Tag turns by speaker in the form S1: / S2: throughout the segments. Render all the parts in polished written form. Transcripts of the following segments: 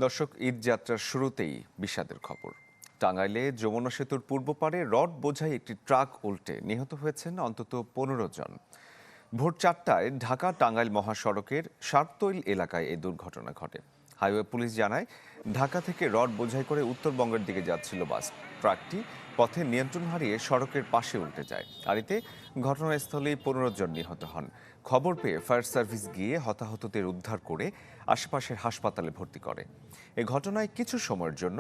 S1: দর্শক, ঈদ যাত্রার শুরুতেই বিষাদের খবর। টাঙ্গাইলে যমুনা সেতুর পূর্ব পারে রড বোঝাই একটি ট্রাক উল্টে নিহত হয়েছেন অন্তত 15 জন। ভোর 4টায় ঢাকা টাঙ্গাইল মহাসড়কের সারতৈল এলাকায় এই দুর্ঘটনা ঘটে। হাইওয়ে পুলিশ জানায়, ঢাকা থেকে রড বোঝাই করে উত্তরবঙ্গের দিকে যাচ্ছিল বাস। ট্রাকটি পথে নিয়ন্ত্রণ হারিয়ে সড়কের পাশে উল্টে যায়। আর এতে ঘটনাস্থলেই 15 জন নিহত হন। খবর পেয়ে ফায়ার সার্ভিস গিয়ে হতাহতদের উদ্ধার করে আশেপাশের হাসপাতালে ভর্তি করে। এ ঘটনায় কিছু সময়ের জন্য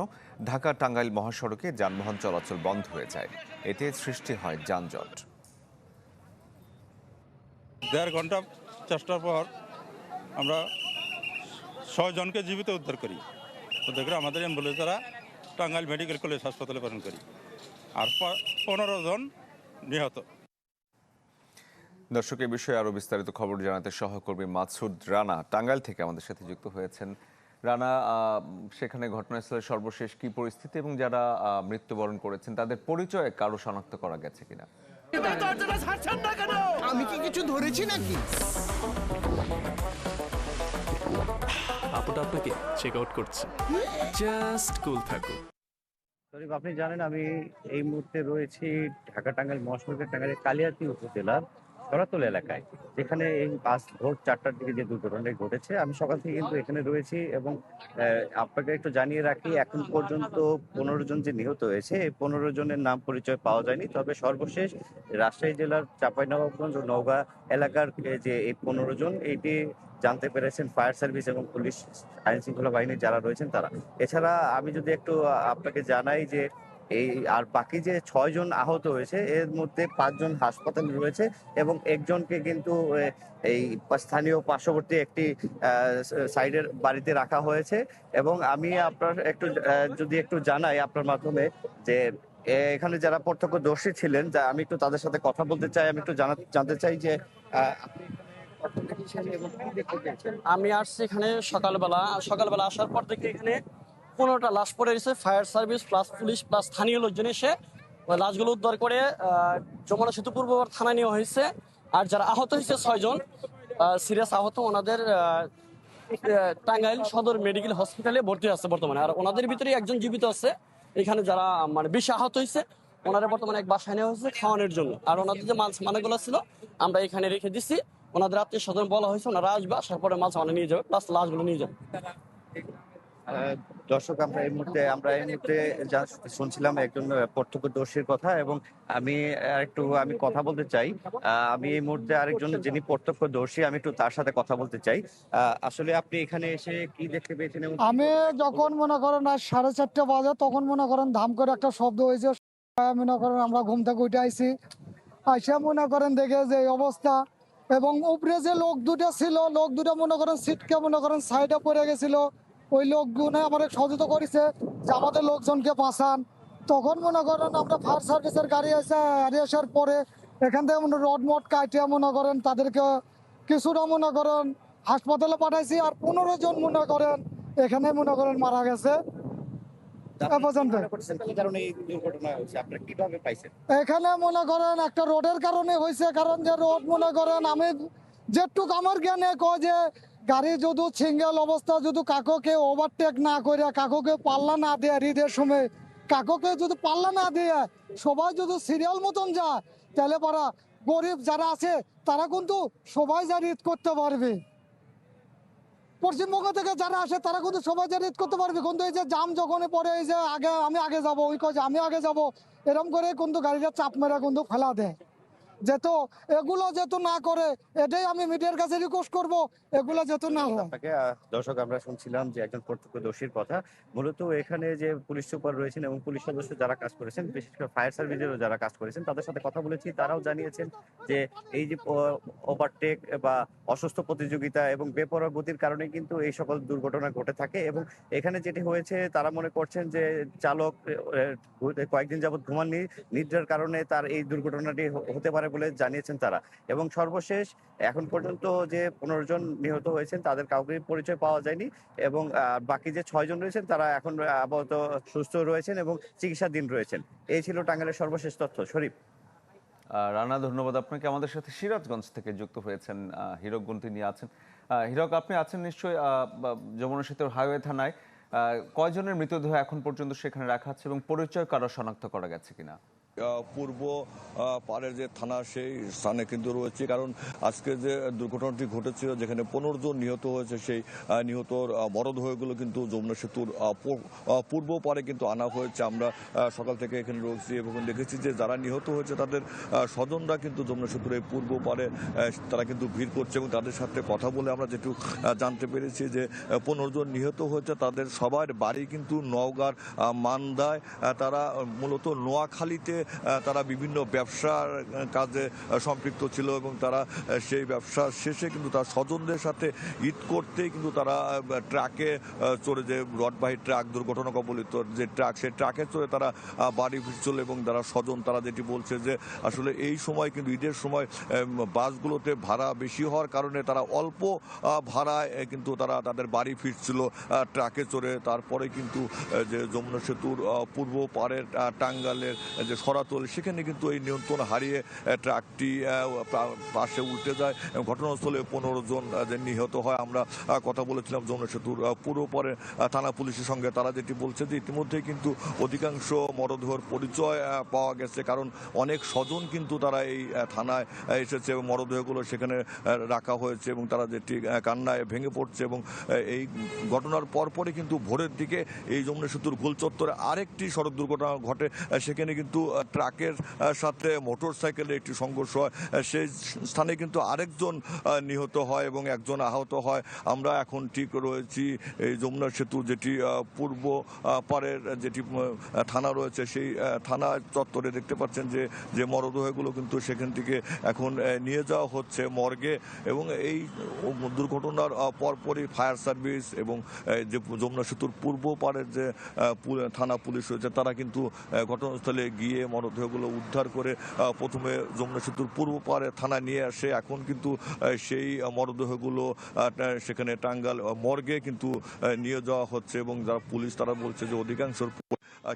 S1: ঢাকা টাঙ্গাইল মহাসড়কে যানবাহন চলাচল বন্ধ হয়ে যায়। এতে সৃষ্টি হয় যানজট।
S2: 1.5 ঘন্টা চেষ্টার পর আমরা 6 জনকে জীবিত উদ্ধার করি। আমাদের অ্যাম্বুলেন্স দ্বারা টাঙ্গাইল মেডিকেল কলেজ হাসপাতালে প্রেরণ করি। আর 15 জন নিহত।
S1: দর্শক, এই বিষয়ে আরো বিস্তারিত খবর জানাতে সহকর্মী মাসুদ রানা টাঙ্গাইল থেকে আমাদের সাথে যুক্ত হয়েছেন। রানা, সেখানে ঘটনাস্থলে সর্বশেষ কি পরিস্থিতি এবং যারা মৃত্যুবরণ করেছেন তাদের পরিচয় কারো শনাক্ত করা গেছে কিনা?
S3: আমি কি কিছু ধরেছি নাকি?
S4: আপুটা আপনাকে চেক আউট করছে, জাস্ট কুল থাকুন।
S5: আপনি জানেন আমি এই মুহূর্তে রয়েছি ঢাকা টাঙ্গাইল মহাসড়কের টাঙ্গাইলের কালিয়াচী উপজেলার ধরাতল এলাকায়, যেখানে এই বাস ভোর 4টার দিকে যে দুর্ঘটনাটি ঘটেছে। আমি সকাল থেকে কিন্তু এখানে রয়েছি এবং আপনাকে একটু জানিয়ে রাখি, এখন পর্যন্ত 15 জন যে নিহত হয়েছে, এই 15 জনের নাম পরিচয় পাওয়া যায়নি। তবে সর্বশেষ রাজশাহী জেলার চাঁপাইনবাবগঞ্জ ও নওগাঁ এলাকার যে এই 15 জন, এইটি জানতে পেরেছেন ফায়ার সার্ভিস এবং পুলিশ আইন শৃঙ্খলা বাহিনী যারা রয়েছেন তারা। এছাড়া আমি যদি একটু আপনাকে জানাই যে এই আর বাকি যে 6 জন আহত হয়েছে, এর মধ্যে 5 জন হাসপাতালে রয়েছে এবং একজনকে কিন্তু এই স্থানীয় পার্শ্ববর্তী একটি সাইডের বাড়িতে রাখা হয়েছে। এবং আমি আপনার একটু যদি একটু জানাই আপনার মাধ্যমে যে এখানে যারা প্রত্যক্ষদর্শী ছিলেন, যা আমি একটু তাদের সাথে কথা বলতে চাই। আমি একটু জানতে চাই যে আপনি
S6: আমি আসছি এখানে সকালবেলা আসার পর থেকে এখানে 15টা লাশ পড়ে রয়েছে। Fire service plus police plus স্থানীয় লোকজন এসে ওই লাশগুলো উদ্ধার করে যমুনা সেতু পূর্ব থানায় নেওয়া হয়েছে। আর যারা আহত হয়েছে 6 জন সিরিয়াস আহত, ওনাদের টাঙ্গাইল সদর মেডিকেল হসপিটালে ভর্তি আছে বর্তমানে। আর ওনাদের ভিতরে একজন জীবিত আছে এখানে, যারা মানে বেশি আহত হয়েছে ওনারা বর্তমানে এক বাসায় নেওয়া হয়েছে খাওয়ানোর জন্য। আর ওনাদের যে মাছ মানাগুলো ছিল আমরা এখানে রেখে দিচ্ছি। ওনাদের আত্মীয় স্বজন বলা হয়েছে ওনারা আসবে, আসার পরে মাছ মানে নিয়ে যাবে, প্লাস লাশগুলো নিয়ে যাবে।
S5: দর্শক, আমরা এই মুহূর্তে যা শুনছিলাম একজন প্রত্যক্ষদর্শীর কথা, এবং আমি কথা বলতে চাই। আমি এই মুহূর্তে আরেকজন যিনি প্রত্যক্ষদর্শী, আমি একটু তার সাথে কথা বলতে চাই। আসলে আপনি এখানে এসে কি দেখতে পেয়েছেন?
S7: আমি যখন মনে করেন আজ 4:30 বাজে, তখন মনে করেন ধাম করে একটা শব্দ হয়েছে। মনে করেন আমরা ঘুম থেকে উঠে আইছি, আইসা মনে করেন দেখে যে এই অবস্থা। এবং উপরে যে লোক দুটো ছিল, লোক দুটো মনে করেন সিটকে মনে করেন সাইডে পড়ে গেছিল। ওই লোকগুলো আমার সহযোগিতা করেছে যে আমাদের লোকজনকে বাঁচান। তখন মনে করেন আমরা ফায়ার সার্ভিসের গাড়ি আসার পরে এখান থেকে রড মট কাটিয়ে মনে করেন তাদেরকে কিছুটা মনে করেন হাসপাতালে পাঠাইছি। আর 15 জন মনে করেন এখানে মনে করেন মারা গেছে এখানে মনে করেন একটা রোডের কারণে হয়েছে। কারণ যে রোড মনে করেন আমি যেটুক আমার জ্ঞানে কয় যে গাড়ি যদি সিঙ্গেল অবস্থা যদি কাকুকে ওভারটেক না করে, কাকুকে পাল্লা না দেয়, ঈদের সময় কাকুকে যদি পাল্লা না দিয়ে সবাই যদি সিরিয়াল মতন যায়, তাহলে পারা গরিব যারা আছে তারা কিন্তু সবাই যা ঈদ করতে পারবে। পশ্চিমবঙ্গ থেকে যারা আসে তারা কিন্তু সবাই যা ঈদ করতে পারবে। কিন্তু এই যে জাম যখনই পড়ে, এই যে আমি আগে যাবো, ওই কয় আমি আগে যাবো, এরকম করে কিন্তু গাড়িটা চাপ মেরে কিন্তু ফেলা দেয়। যেহেতু এগুলো যেহেতু না করে, এটাই আমি মিডিয়ার কাছে রিকোয়েস্ট করব, এগুলো যেহেতু না হয়।
S5: দর্শক, আমরা শুনছিলাম যে একজন প্রত্যক্ষদর্শীর কথা। মূলত এখানে যে পুলিশ সুপার রয়েছেন এবং পুলিশ সদস্য যারা কাজ করেছেন, বিশেষ করে ফায়ার সার্ভিসেরও যারা কাজ করেছেন, তাদের সাথে কথা বলেছি। তারাও জানিয়েছেন যে এই যে ওভারটেক বা অসুস্থ প্রতিযোগিতা এবং বেপরোয়া গতির কারণে কিন্তু এই সকল দুর্ঘটনা ঘটে থাকে। এবং এখানে যেটি হয়েছে, তারা মনে করছেন যে চালক কয়েকদিন যাবৎ ঘুমাননি, নিদ্রার কারণে তার এই দুর্ঘটনাটি হতে পারে বলে জানিয়েছেন তারা। এবং সর্বশেষ এখন পর্যন্ত যে 15 জন নিহত হয়েছেন তাদের কাউকে পরিচয় পাওয়া যায়নি। এবং বাকি যে 6 জন রয়েছেন তারা এখন আপাতত সুস্থ রয়েছেন এবং চিকিৎসাধীন রয়েছেন। এই ছিল টাঙ্গাইলের সর্বশেষ তথ্য। শরীফ।
S1: রানা, ধন্যবাদ আপনাকে। আমাদের সাথে সিরাজগঞ্জ থেকে যুক্ত হয়েছেন হীরক গুনতি নিয়ে আছেন। হীরক, আপনি আছেন নিশ্চয়ই যমুনা সেতুর হাইওয়ে থানায়। কয়জনের মৃতদেহ এখন পর্যন্ত সেখানে রাখা আছে এবং পরিচয় কারো শনাক্ত করা গেছে কিনা?
S8: পূর্ব পাড়ের যে থানা সেই স্থানে কিন্তু রয়েছে, কারণ আজকে যে দুর্ঘটনাটি ঘটেছিল যেখানে 15 জন নিহত হয়েছে, সেই নিহতর মরদেহগুলো কিন্তু যমুনা সেতুর পূর্ব পাড়ে কিন্তু আনা হয়েছে। আমরা সকাল থেকে এখানে রয়েছি এবং দেখেছি যে যারা নিহত হয়েছে তাদের স্বজনরা কিন্তু যমুনা সেতুর এই পূর্ব পাড়ে তারা কিন্তু ভিড় করছে এবং তাদের সাথে কথা বলে আমরা যেটুকু জানতে পেরেছি যে 15 জন নিহত হয়েছে তাদের সবার বাড়ি কিন্তু নওগাঁর মান্দায়। তারা মূলত নোয়াখালীতে তারা বিভিন্ন ব্যবসার কাজে সম্পৃক্ত ছিল এবং তারা সেই ব্যবসা শেষে কিন্তু তার স্বজনদের সাথে ঈদ করতেই কিন্তু তারা ট্রাকে চড়ে, যে রডবাহী ট্রাক দুর্ঘটনা কবলিত যে ট্রাক, সেই ট্রাকে চড়ে তারা বাড়ি ফিরছিল এবং তারা স্বজন তারা যেটি বলছে যে আসলে এই সময় কিন্তু ঈদের সময় বাসগুলোতে ভাড়া বেশি হওয়ার কারণে তারা অল্প ভাড়ায় কিন্তু তারা তাদের বাড়ি ফিরছিল ট্রাকে চড়ে। তারপরে কিন্তু যে যমুনা সেতুর পূর্ব পাড়ের টাঙ্গাইলের যে সরাতল, সেখানে কিন্তু এই নিয়ন্ত্রণ হারিয়ে ট্রাকটি পাশে উল্টে যায় এবং ঘটনাস্থলে 15 জন যে নিহত হয়। আমরা কথা বলেছিলাম যমুনা সেতুর পূর্ব পাড়ে থানা পুলিশের সঙ্গে, তারা যেটি বলছে যে ইতিমধ্যেই কিন্তু অধিকাংশ মরদেহর পরিচয় পাওয়া গেছে, কারণ অনেক স্বজন কিন্তু তারা এই থানায় এসেছে এবং মরদেহগুলো সেখানে রাখা হয়েছে এবং তারা যেটি কান্নায় ভেঙে পড়ছে। এবং এই ঘটনার পরপরই কিন্তু ভোরের দিকে এই যমুনা সেতুর গোল চত্বরে আরেকটি সড়ক দুর্ঘটনা ঘটে, সেখানে কিন্তু ট্রাকের সাথে মোটর সাইকেলের একটি সংঘর্ষ হয়, সেই স্থানে কিন্তু আরেকজন নিহত হয় এবং একজন আহত হয়। আমরা এখন ঠিক রয়েছি এই যমুনা সেতু যেটি পূর্ব পাড়ের যেটি থানা রয়েছে, সেই থানা চত্বরে দেখতে পাচ্ছেন যে মরদেহগুলো কিন্তু সেখান থেকে এখন নিয়ে যাওয়া হচ্ছে মর্গে। এবং এই দুর্ঘটনার পরপরই ফায়ার সার্ভিস এবং যে যমুনা সেতুর পূর্ব পাড়ের যে থানা পুলিশ রয়েছে তারা কিন্তু ঘটনাস্থলে গিয়ে মরদেহগুলো উদ্ধার করে প্রথমে যমুনা সেতুর পূর্ব পাড়ে থানা নিয়ে আসে। এখন কিন্তু সেই মরদেহগুলো সেখানে টাঙ্গাইল মর্গে কিন্তু নিয়ে যাওয়া হচ্ছে এবং যারা পুলিশ তারা বলছে যে অধিকাংশ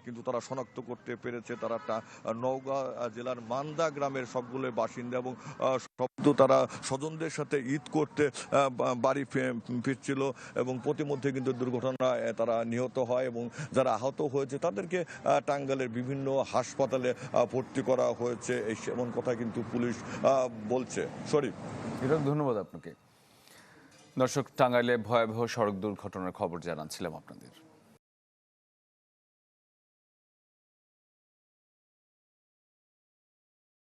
S8: কিন্তু তারা শনাক্ত করতে পেরেছে তারা নওগাঁ জেলার মান্দা গ্রামের সবগুলো বাসিন্দা এবং সব তারা স্বজনদের সাথে ঈদ করতে বাড়ি ফিরছিল এবং প্রতিমধ্যে কিন্তু দুর্ঘটনায় তারা নিহত হয় এবং যারা আহত হয়েছে তাদেরকে টাঙ্গাইলের বিভিন্ন হাসপাতালে ভর্তি করা হয়েছে, এমন কথা কিন্তু পুলিশ বলছে। শরীফ,
S1: ধন্যবাদ আপনাকে। দর্শক, টাঙ্গাইলে ভয়াবহ সড়ক দুর্ঘটনার খবর জানাচ্ছিলাম আপনাদের।